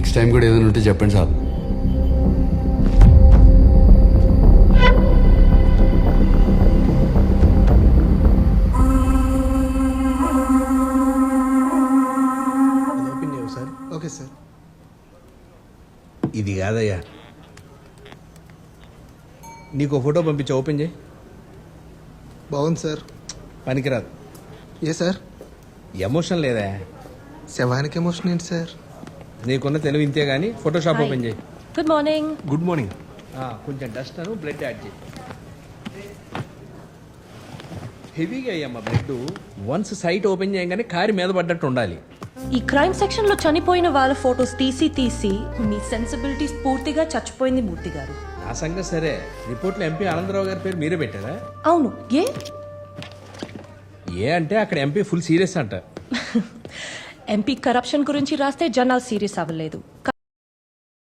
Next time కూడా ఏదైనా ఉంటే చెప్పండి సాబ్. ఓపెన్ చేయవు సార్. Okay sir. ఇది కాదయ్యా, నీకు ఫోటో పంపించా, ఓపెన్ చేయి. బాగుంది సార్. పనికిరాదు, ఏ సార్? ఎమోషన్ లేదా? శవానికి ఎమోషన్ ఏంటి సార్? నీకున్న తెలివి ఇంతే కానీ ఫోటోషాప్ ఓపెన్ చేయి. Good morning. Good morning. కొంచెం డస్ట్ అను బ్లడ్ యాడ్ చేయి. హెవీగా అయ్యమ్మా బ్లడ్. వన్స్ సైట్ ఓపెన్ చేయగానే కారి మీద పడ్డట్టు ఉండాలి. ఈ క్రైమ్ సెక్షన్ లో చనిపోయిన వాళ్ళ ఫోటోస్ తీసి మీ సెన్సిబిలిటీస్ పూర్తిగా చచ్చిపోయింది మూర్తి గారు. ఆ సంగతి సరే, రిపోర్ట్లో ఎంపీ ఆనందరావు గారి పేరు మీరే పెట్టారా? అవును. ఏ అంటే అక్కడ ఎంపీ ఫుల్ సీరియస్ అంట. ఎంపీ కరప్షన్ గురించి రాస్తే జనాలు సీరియస్ అవ్వలేదు.